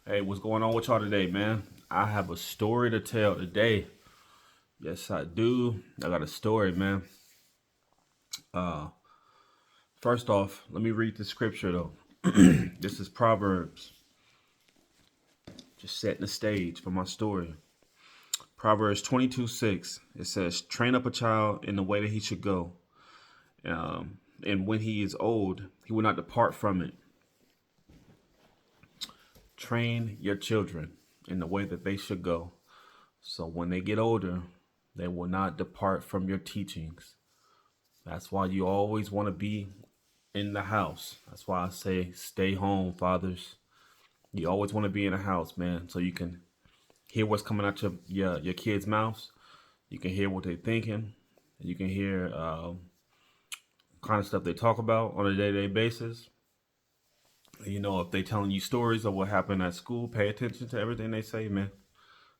Hey, what's going on with y'all today, man? I have a story to tell today. Yes, I do. I got a story, man. Uh, First off, let me read the scripture though. This is Proverbs, just setting the stage for my story. Proverbs 22:6. It says, "Train up a child in the way that he should go, and when he is old, he will not depart from it." Train your children in the way that they should go, so when they get older, they will not depart from your teachings. That's why you always want to be in the house. That's why I say stay home, fathers. You always want to be in the house, man, so you can hear what's coming out your kids' mouths. You can hear what they're thinking. You can hear kind of stuff they talk about on a day-to-day basis. You know, if they telling you stories of what happened at school, pay attention to everything they say, man.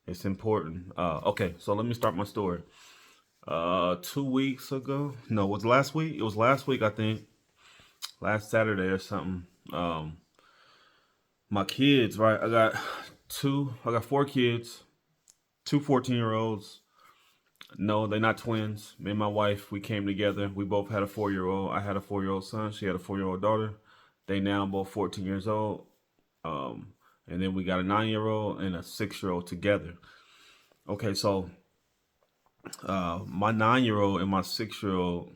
It's important. Okay, so let me start my story. 2 weeks ago, no, it was last week. It was last week, I think, last Saturday or something. My kids, right? I got four kids, two 14-year olds. No, they're not twins. Me and my wife, we came together. We both had a 4 year old. I had a 4 year old son. She had a 4 year old daughter. They now both 14 years old. Um, and then we got a 9 year old and a 6 year old together. Okay, so my 9 year old and my 6 year old,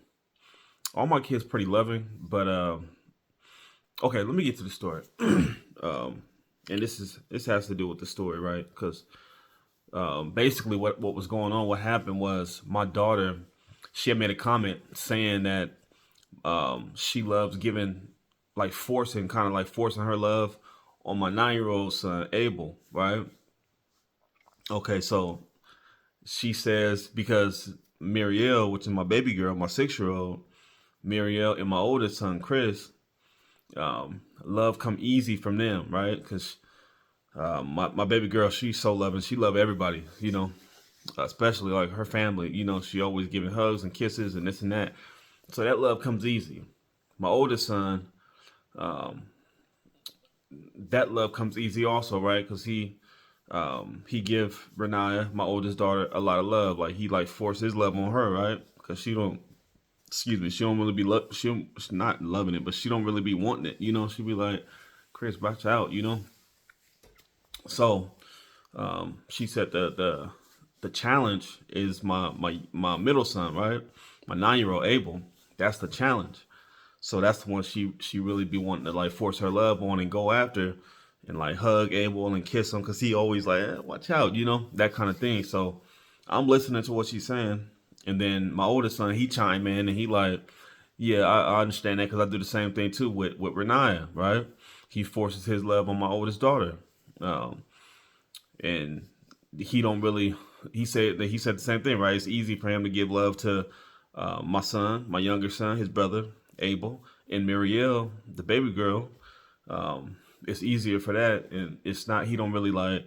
all my kids pretty loving, but okay, let me get to the story. And this has to do with the story, right? Because basically what was going on, what happened was my daughter, she had made a comment saying that she loves giving, like forcing, kind of like forcing her love on my 9 year old son Abel, right? Okay, so she says because Muriel, which is my baby girl, my 6 year old, Muriel and my oldest son Chris, love come easy from them, right? Because my baby girl, she's so loving. She love everybody, especially like her family. You know, she always giving hugs and kisses and this and that. So that love comes easy. My oldest son, that love comes easy also, right? Because he give Renaya, my oldest daughter, a lot of love. Like he like force his love on her, right? Because she don't. Excuse me. She don't really be she's not loving it, but she don't really be wanting it. You know, she be like, "Chris, watch out," you know. So she said the challenge is my middle son, right? My 9 year old Abel. That's the challenge. So that's the one she really be wanting to like force her love on and go after and like hug Abel and kiss him because he always like watch out, that kind of thing. So I'm listening to what she's saying, and then my oldest son he chime in and he like, yeah, I understand that because I do the same thing too with Renaya, right? He forces his love on my oldest daughter. Um, and he don't really he said the same thing, right? It's easy for him to give love to my son, my younger son, his brother Abel, and Muriel, the baby girl. It's easier for that, and it's not, he don't really like,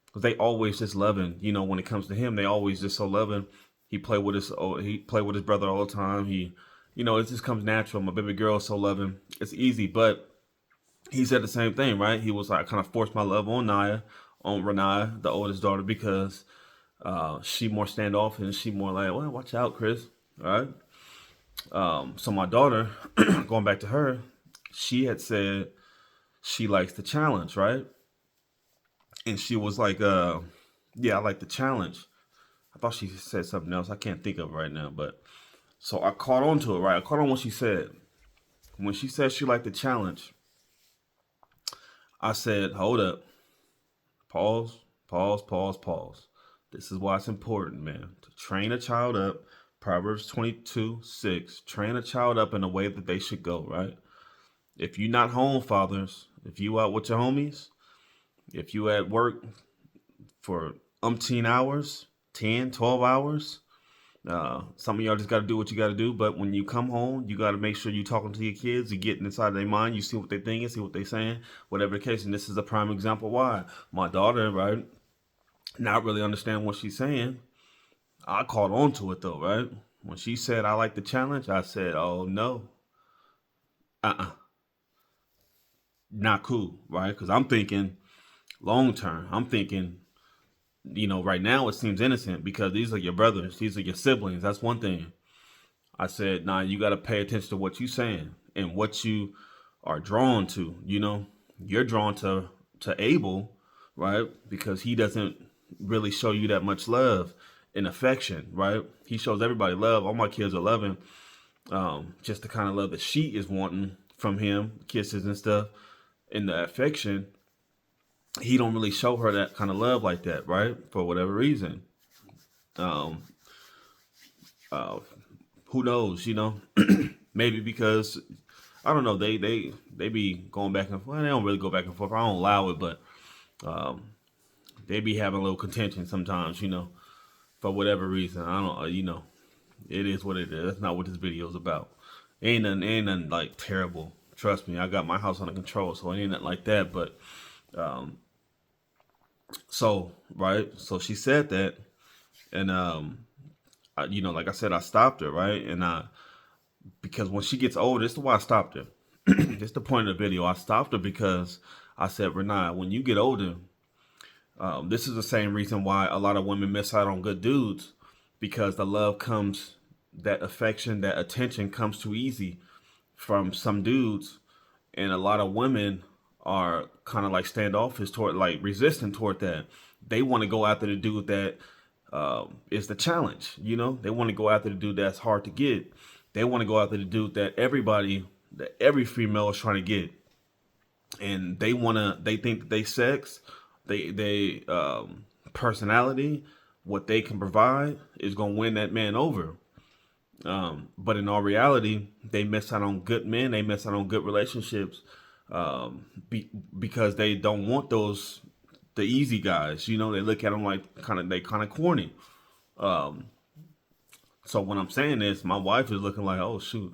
because they always just loving, when it comes to him, they always just so loving. He play with his brother all the time. It just comes natural. My baby girl is so loving, it's easy. But he said the same thing, right? He was like, kind of forced my love on Renaya, the oldest daughter, because she more standoffish. She more like, well, watch out, Chris. All right. So my daughter, going back to her, she had said she likes the challenge, right? And she was like, yeah, I like the challenge. I thought she said something else. I can't think of it right now, but so I caught on to it, right? I caught on what she said. When she said she liked the challenge, I said, hold up, pause, pause, pause, pause. This is why it's important, man, to train a child up. Proverbs 22:6. Train a child up in the way that they should go, right? If you not home, fathers, if you out with your homies, if you at work for umpteen hours, 10, 12 hours, some of y'all just got to do what you got to do. But when you come home, you got to make sure you talking to your kids, you getting inside their mind, you see what they thinking, see what they saying, whatever the case. And this is a prime example why my daughter, right, not really understand what she's saying. I caught on to it though, right? When she said I like the challenge, I said, oh no, uh-uh, not cool, right? Because I'm thinking, Long term, I'm thinking, right now it seems innocent because these are your brothers, these are your siblings. That's one thing. I said, nah, you got to pay attention to what you're saying and what you are drawn to. You're drawn to Abel, right? Because he doesn't really show you that much love and affection, right? He shows everybody love. All my kids are loving, just the kind of love that she is wanting from him, kisses and stuff, and the affection. He don't really show her that kind of love like that, right? For whatever reason. Um, uh, who knows? Maybe because I don't know. They be going back and forth. Well, they don't really go back and forth. I don't allow it, but um, they be having a little contention sometimes. For whatever reason. I don't. It is what it is. That's not what this video is about. Ain't nothing like terrible. Trust me, I got my house under control, so it ain't nothing like that. But um, so right, so she said that, and like I said, I stopped her, right, and because when she gets older, this is why I stopped her. This is the point of the video. I stopped her because I said, Renai, when you get older, this is the same reason why a lot of women miss out on good dudes, because the love comes, that affection, that attention comes too easy from some dudes, and a lot of women are kind of like standoffish toward, like resistant toward that. They want to go after the dude that is the challenge. They want to go after the dude that's hard to get. They want to go after the dude that every female is trying to get, and they think that they sex, they personality, what they can provide is gonna win that man over. But in all reality, they miss out on good men. They miss out on good relationships, because they don't want the easy guys. They look at them like they kind of corny. Um, so when I'm saying this, my wife is looking like, oh shoot,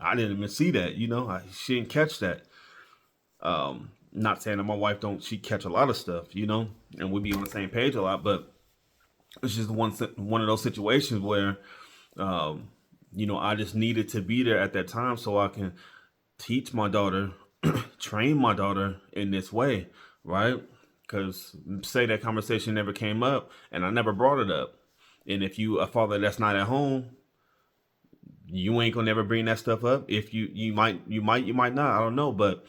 I didn't even see that. She didn't catch that. Not saying that my wife don't, she catch a lot of stuff, and we be on the same page a lot, but it's just one of those situations where, I just needed to be there at that time so I can teach my daughter, train my daughter in this way, right? Because say that conversation never came up and I never brought it up. And if you a father that's not at home, you ain't gonna never bring that stuff up. If you might not. I don't know, but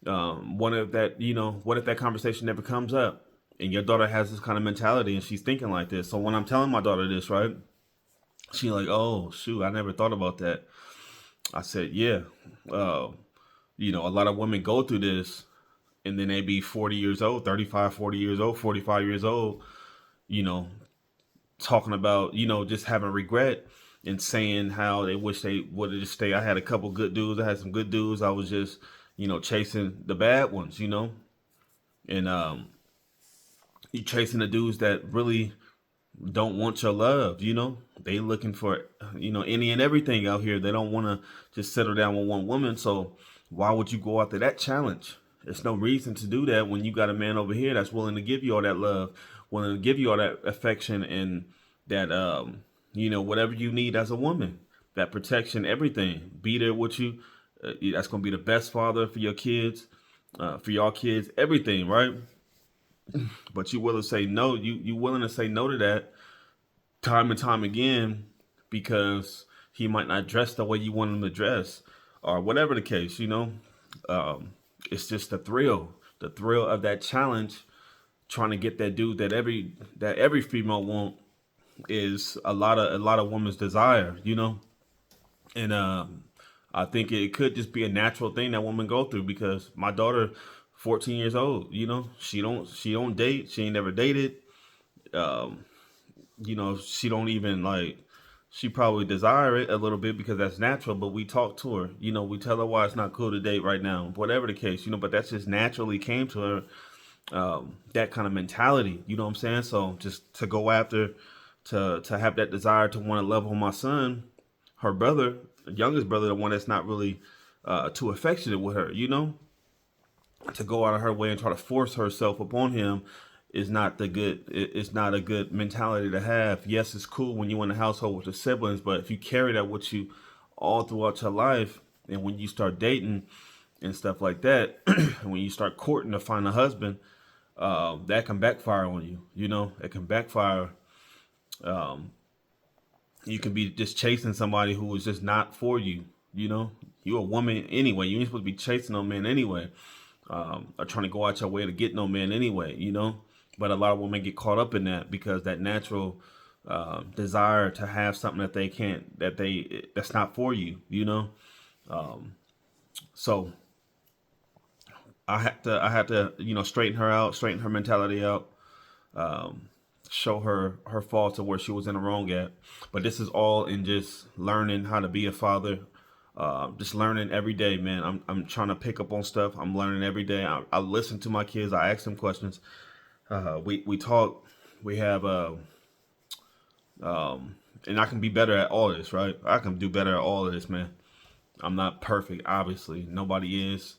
what if that conversation never comes up and your daughter has this kind of mentality and she's thinking like this? So when I'm telling my daughter this, right, she like, oh shoot, I never thought about that. I said, yeah, a lot of women go through this and then they be 40 years old, 35, 40 years old, 45 years old, you know, talking about, just having regret and saying how they wish they would have just stayed. I had a couple good dudes. I had some good dudes. I was just, chasing the bad ones, and you chasing the dudes that really don't want your love, they looking for, any and everything out here. They don't want to just settle down with one woman. So why would you go after that challenge? There's no reason to do that when you got a man over here that's willing to give you all that love, willing to give you all that affection and that, whatever you need as a woman, that protection, everything, be there with you. That's going to be the best father for your kids, for y'all kids, everything, right? But you willing to say no, you willing to say no to that time and time again because he might not dress the way you want him to dress or whatever the case, it's just the thrill of that challenge, trying to get that dude that every female want is a lot of women's desire, and I think it could just be a natural thing that women go through because my daughter, 14 years old, she don't date, she ain't never dated, um, she don't even like, she probably desire it a little bit because that's natural, but we talk to her, we tell her why it's not cool to date right now, whatever the case, but that's just naturally came to her, that kind of mentality, you know what I'm saying? So just to go after, to have that desire to want to love on my son, her brother, youngest brother, the one that's not really too affectionate with her, to go out of her way and try to force herself upon him is not it's not a good mentality to have. Yes, it's cool when you're in a household with your siblings, but if you carry that with you all throughout your life, and when you start dating and stuff like that, and when you start courting to find a husband, that can backfire on you. You know, it can backfire. Um, you can be just chasing somebody who is just not for you. You know, you're a woman anyway. You ain't supposed to be chasing no man anyway, or trying to go out your way to get no man anyway. You know, but a lot of women get caught up in that because that natural desire to have something that they can't, that's not for you. You know, so I had to, straighten her out, straighten her mentality out, show her faults of where she was in the wrong at. But this is all in just learning how to be a father. Just learning every day, man. I'm trying to pick up on stuff. I'm learning every day. I listen to my kids. I ask them questions. We talk. We have and I can be better at all of this, right? I can do better at all of this, man. I'm not perfect, obviously. Nobody is.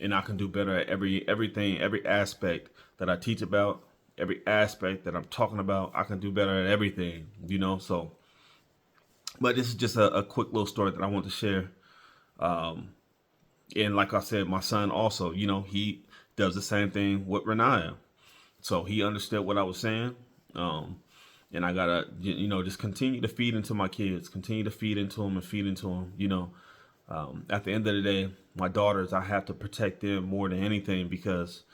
And I can do better at everything, every aspect that I teach about, every aspect that I'm talking about. I can do better at everything, So, but this is just a quick little story that I want to share. And like I said, my son also, he does the same thing with Renaya. So he understood what I was saying. And I gotta, just continue to feed into my kids, continue to feed into them and feed into them. At the end of the day, my daughters, I have to protect them more than anything because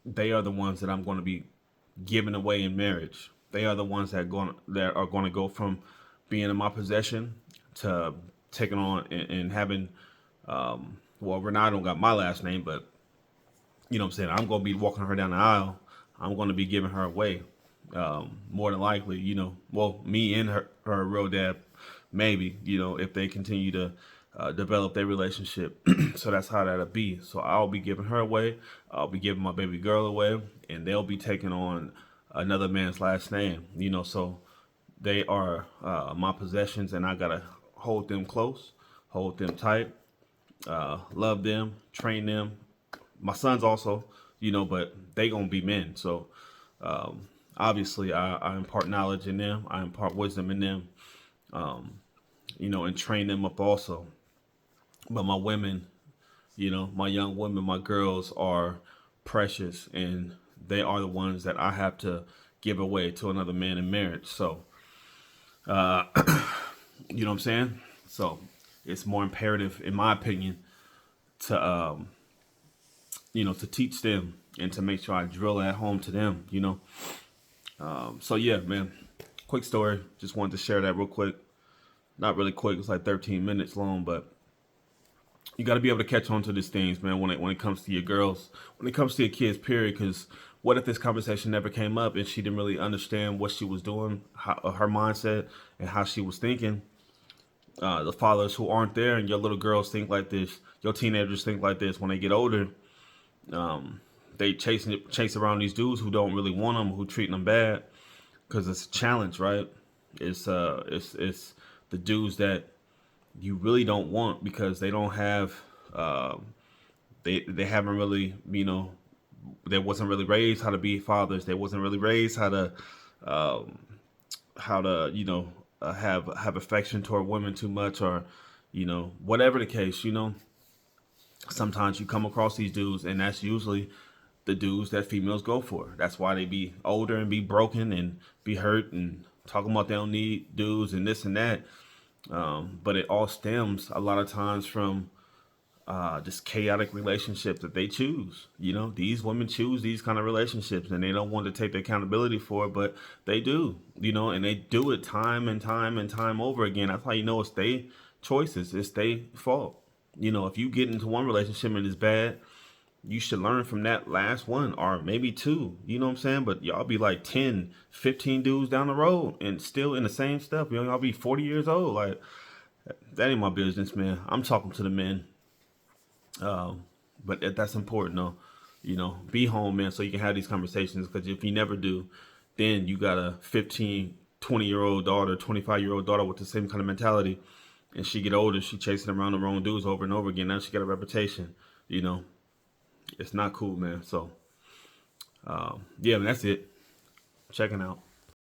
they are the ones that I'm going to be giving away in marriage. They are the ones that are going to go from being in my possession to taking on and having. Well, Renata don't got my last name, but you know what I'm saying. I'm going to be walking her down the aisle. I'm going to be giving her away. More than likely, well, me and her real dad, maybe, if they continue to develop their relationship. So that's how that'll be. So I'll be giving her away. I'll be giving my baby girl away, and they'll be taking on another man's last name. So they are my possessions, and I gotta hold them close, hold them tight, love them, train them. My sons also, but they gonna be men. So obviously, I impart knowledge in them. I impart wisdom in them. And train them up also. But my women, my young women, my girls are precious, and they are the ones that I have to give away to another man in marriage. So, you know what I'm saying? So it's more imperative, in my opinion, to to teach them and to make sure I drill at home to them. So yeah, man. Quick story. Just wanted to share that real quick. Not really quick. It's like 13 minutes long, but you got to be able to catch on to these things, man. When it comes to your girls, when it comes to your kids, period. Because what if this conversation never came up and she didn't really understand what she was doing, her mindset, and how she was thinking? The fathers who aren't there, and your little girls think like this, your teenagers think like this. When they get older, they chase around these dudes who don't really want them, who treat them bad, because it's a challenge, right? It's the dudes that you really don't want because they don't have they haven't really, they wasn't really raised how to be fathers. They wasn't really raised how to have affection toward women too much, or whatever the case. Sometimes you come across these dudes, and that's usually the dudes that females go for. That's why they be older and be broken and be hurt and talking about they don't need dudes and this and that. But it all stems a lot of times from just chaotic relationships that they choose. These women choose these kind of relationships, and they don't want to take the accountability for it, but they do. And they do it time and time and time over again. That's how it's their choices. It's their fault. If you get into one relationship and it's bad, you should learn from that last one, or maybe two. You know what I'm saying? But y'all be like 10, 15 dudes down the road and still in the same stuff. Y'all be 40 years old. Like, that ain't my business, man. I'm talking to the men. But that's important, though. Be home, man, so you can have these conversations. Because if you never do, then you got a 15, 20-year-old daughter, 25-year-old daughter with the same kind of mentality. And she get older, she chasing around the wrong dudes over and over again. Now she got a reputation, It's not cool, man. So, yeah, man, that's it. Checking out.